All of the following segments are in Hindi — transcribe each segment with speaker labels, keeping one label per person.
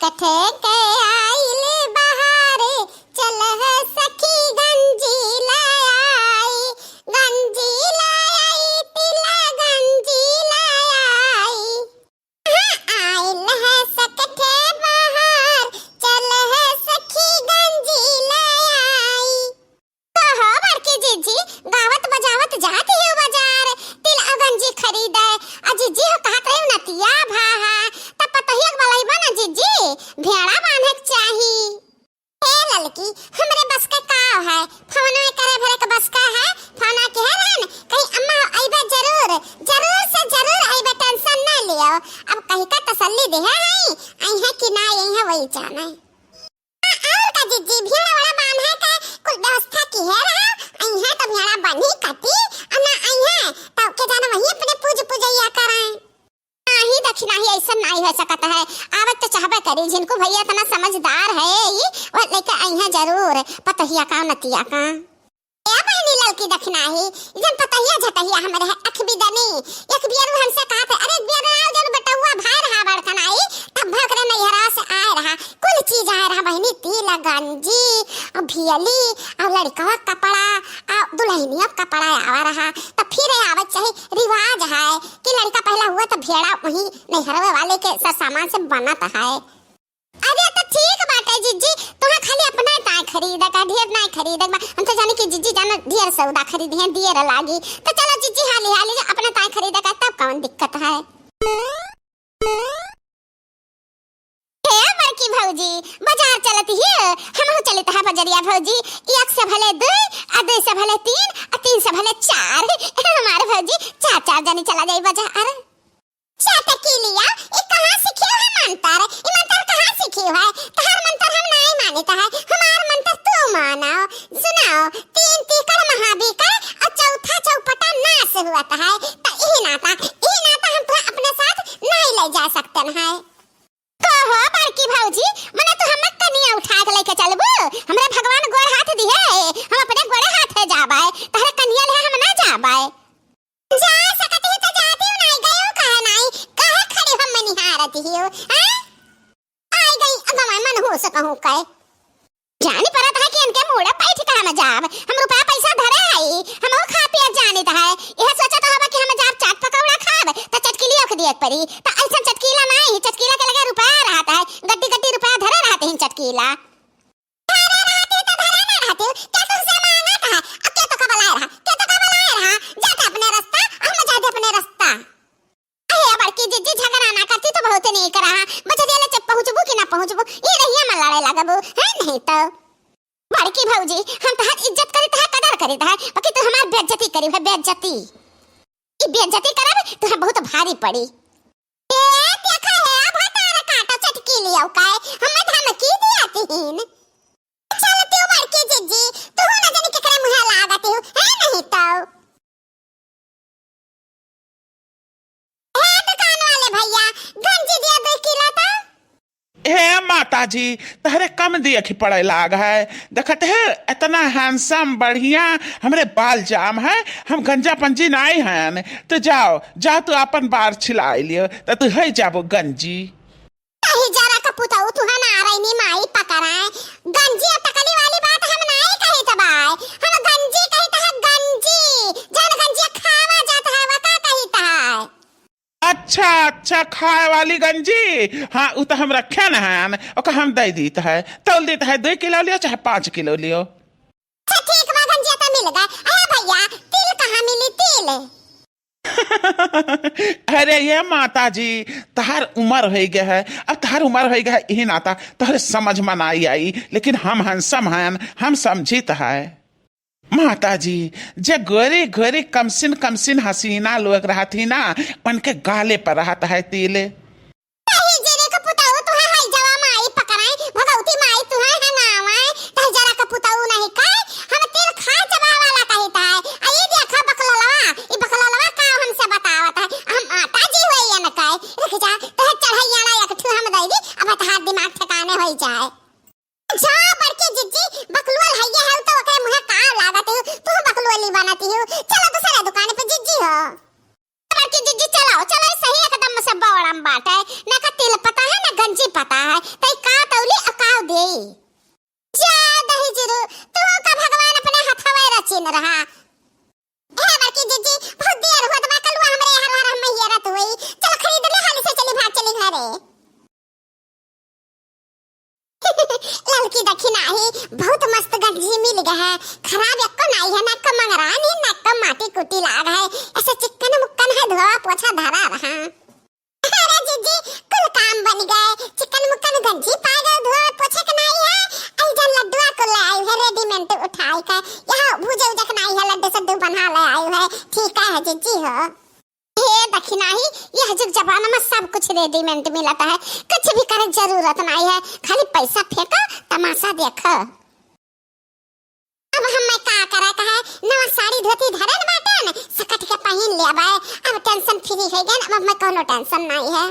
Speaker 1: सकठ के आइले बहारे चल है सखी गंजी लाई गंजी लाई तिला गंजी लाई आइल है सकठ बहार चल है सखी गंजी लाई। कहो बड़की जीजी गावत बजावत जाती हो बाजार तिल गंजी खरीदे आ जीजी हो कहत रही नतिया भाहा तब पतहिया वाला बना जीजी भेड़ा बांधे चाही। ए ललकी हमरे बस का काव है फोन में करे भरे के बस का है फोन के है ना कहीं अम्मा आइबे जरूर जरूर से जरूर आइबे टेंशन ना लियो अब कहीं का तसल्ली दे है आई है कि ना यही है वही जाना है। और का जीजी भेड़ा वाला बांध है का कुछ व्यवस्था की है रहा आई है तो भेड़ा बनी कटी अन्ना आई है तब के जाना वही अपने पूजैया कराएं नहीं दक्षिणा ही ऐसा नहीं हो सकता है आवत तो चाहबे करी जिनको भैया इतना समझदार है ये वो लेके आई है जरूर पतहिया का नतिया का ए बहनी ललकी दक्षिणा ही जन पतहिया झटहिया हमरे अख भी दनी एक बियर हमसे कहा थे अरे बियर आओ जन बटुआ भाई रहा बड़कन आई तब भकरे नैहरा से आए रहा कुल चीज आए रहा बहनी तिल गंजी और भियली और लड़का कपड़ा और दुल्हनिया कपड़ा आवा रहा तब फिर आवत चाहिए रिवाज है कि लड़का पहला हुआ तो भेड़ा वही नैहरवे वाले के सब सामान से बनत है। अरे तो ठीक बात है जीजी तोहा खाली अपना ताई खरीद का ढेर नहीं खरीद हम तो जाने कि जीजी जाना ढेर सौदा खरीद है ढेर लागी तो चलो जीजी हाली हाली अपना ताई खरीद का तब कौन दिक्कत है। बड़की भौजी बाजार चलती है हम हो चलते है बजरिया भौजी एक से भले दो और दो से भले तीन और तीन से भले चार हमारे भौजी चार चार जने चला जाए बाजार। चाटा की लिया ये कहां सीखे है मंत्र ये मंत्र कहां सीखे है तहर मंत्र हम नहीं मानता है हमार मंत्र तू मानो सुनाओ तीन तीकड़ महाबीकर और चौथा चौपटा नाश हुआ है तो ये नाता हम तो अपने साथ नहीं ले जा सकते हैं। कहो बड़की भौजी मने तो हम कनिया उठा के लेके चलबो हमरे भगवान गोड़ हाथ दिए हम अपने गोड़े हाथे जाबे तहरे कनिया ले हम ना जाबे जा सकत है तो जाती नहीं गयो कहे नहीं कहे खड़ी हम निहारती हो हैं आई गई अब मैं मन हो सकहूं कहे जानी परत है कि इनके मुड़े पैठ का हम जाब हम रुपया पैसा धरे आई हम खा पिया जानी त है यह सोचा तो हबा कि हम जाब चाट पकौड़ा खाब त चटकीली ओख दिए परी त ऐसा चटकीला नहीं चटकीला के लगे रुपया रहता है गड्डी गड्डी रुपया धरे रहते हैं चटकीला धरे रहते तो धरे ना रहते क्या तुमसे मांगा था अब क्या तो कबलाए रहा जाते अपने रास्ता हम जाते अपने रास्ता। अरे बड़की जीजी झगड़ा ना करती तो बहुत नहीं करा बच्चा दिया ले पहुंचबू कि ना पहुंचबू ये रहिए मन लड़े लगबू है नहीं तो बड़की भौजी हम तहर इज्जत करी तहर कदर करी तहर बाकी तो हमार बेइज्जती करी है बेइज्जती ई बेइज्जती करब तो बहुत भारी पड़ी। ए देखा है अब तारा काटा चटकी लियो काय हम धमकी दियाती हिन चलती हो बड़की जीजी तू ना जाने केकरा मुंह लागती हो है नहीं तो ए दुकान वाले भैया गंजी दिया 2 किलो तो
Speaker 2: हे माताजी तहरे कम दिए की पड़े लाग है देखते है इतना हैंडसम बढ़िया हमरे बाल जाम है हम गंजा पंजी नहीं हैं तो जाओ तू अपन बार छिलाई लियो तो तू है जाबो गंजी
Speaker 1: कहीं जरा का पुताऊ तू है ना रही नी माई पकड़ाए गंजी और टकली वाली बात हम नहीं कही तबाय हम गंजी कही तो है गंजी जन गंजी खावा जाता है वका कही ता है।
Speaker 2: अच्छा खाए वाली गंजी हाँ उ तो हम रखे न हैं ओका हम दे दीत है तौल दीत है 2 किलो लियो चाहे 5 किलो लियो।
Speaker 1: अच्छा ठीक बा गंजी तो मिल गए अरे भैया तिल कहाँ मिली तिल
Speaker 2: अरे ये माताजी तहार उम्र हो गया है अब तहार उम्र हो गया है यही नाता तोहरे समझ में नहीं आई लेकिन हम हंसम हैं हम समझित है माताजी जे गोरी गोरी कमसिन हसीना लोग रहती ना उनके गाले पर रहता है तिले
Speaker 1: चलो सही एकदम से बौड़म बाटे ना का तिल पता है ना गंजी पता है रहा है बाकी जीजी बहुत देर होत बा कलवा हमरे हर हम हियरत होई चल खरीद ले हाली से चली भाग चली घरे लड़की देखी नाही बहुत मस्त गंजी मिल गया है खराब एको नहीं है ना का मंगरानी ना का माटी कुटी लाग है ऐसे चिकन मुक्कन है धोआ पोछा धरा रहा अरे जीजी कुल काम बन गए चिकन मुक्कन गंजी पा गए धोआ पोछा के नहीं है आई जन लड्डुआ को ले आई है रेडीमेड उठाई का यहां भूजे उजक नहीं है लड्डू सड्डू बना ले आई है ठीक है जीजी हो हे दखिना ही यह जुग जमाना में सब कुछ रेडीमेड मिलता है कुछ भी करे जरूरत नहीं है खाली पैसा फेंको तमाशा देखो अब हम का करे कहे नवा साड़ी धोती धरन बाटन सकट के पहन लेबे अब टेंशन फ्री हो गए अब मैं कोनो टेंशन नहीं है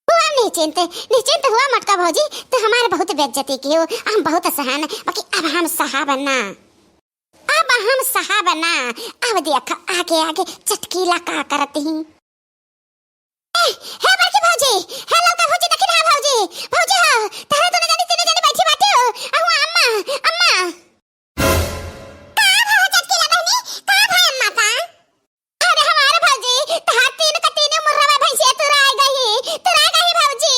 Speaker 1: हुआ निश्चिंत हुआ मटका भौजी तो हमारे बहुत बेइज्जती की हो हम बहुत सहन बाकी अब हम सहा बनना अब हम सहा बना अब देख आगे आगे चटकीला का करती हूँ हे बड़की भौजी हे लड़का भौजी देखी ना भौजी भौजी हो तारे दोनों जनी तीनों जनी बैठी बाटे हो अहु अम्मा अम्मा का भाव चटकीला बहनी का भाई अम्मा का अरे हमारे भौजी तार तीन का तीनों मुर्रा भैंसिया तुरा गई भौजी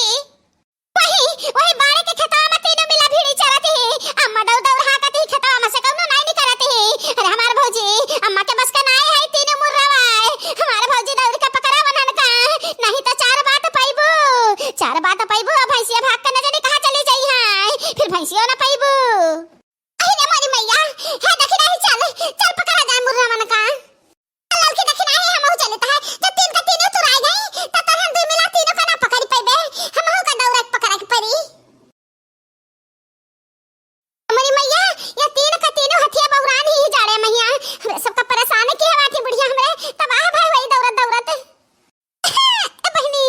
Speaker 1: वही बाड़े के खेतवा में तीनों मिला भीड़ी चराती है अम्मा दौड़ दौड़ हाकती खेतवा में से कौनो नहीं करती है अरे हमारे भौजी अम्मा के बस का नहीं है तीनों मुर्रा हमारे भौजी दौड़ के पकड़ा बनन का नहीं तो चार बात पाइबो भैंसिया भाग के न जाने कहां चली जाई है फिर भैंसिया ना पाइबो अरे मोरी मैया हे देखी नहीं चल पकड़ा जा मुर्रा मन का लड़की देखी नहीं हम हो चलता है जब तीन का तीनों तुराई गई तो हम दो मिला तीनों का ना पकड़ पाइबे हम हो का दौड़ पकड़ा के परी मोरी मैया ये तीन का तीनों हथिया बहुरान ही जाड़े मैया हम सबका परेशान किया बाटी बुढ़िया हमरे तबाह भाई वही दौड़त बहनी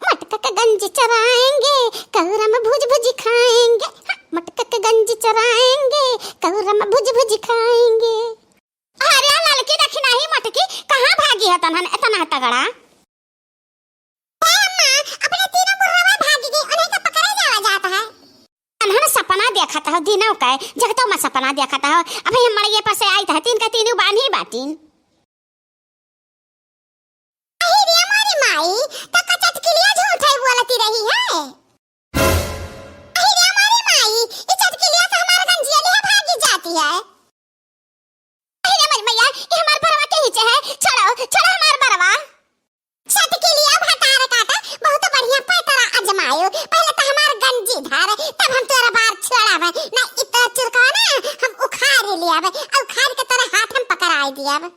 Speaker 1: मटका का गंज चराएंगे कौरा में भुज खाएंगे मटका का गंज चराएंगे कौरा में भुज खाएंगे अरे लड़की देखी नहीं मटकी कहां भागी है तनहन इतना तगड़ा अम्मा अपने तीनों मुर्रा भागी गई उन्हें तो पकड़ा जाता है तनहन सपना देखा था दिनों का जगतो में सपना देखा था अबे हम मड़िए पर से आई था तीन का तीनों बांधी बाटीन अरे हमारी माई तो कचट के लिए झूठ है बोलती रही है अरे हमारी माई ये चटकी लिया तो हमारा गंजिया लिया भागी जाती है अरे हमारी मैया ये हमार बरवा के हिचे है छोड़ो हमार बरवा चटकी लिया भटार काटा बहुत बढ़िया पैतरा अजमायो पहले तो हमार गंजी धार तब हम तोरा बार छोड़ावे ना इतना चुरका ना हम उखाड़ लियावे और उखाड़ के तोरा हाथ हम पकड़ाई दियावे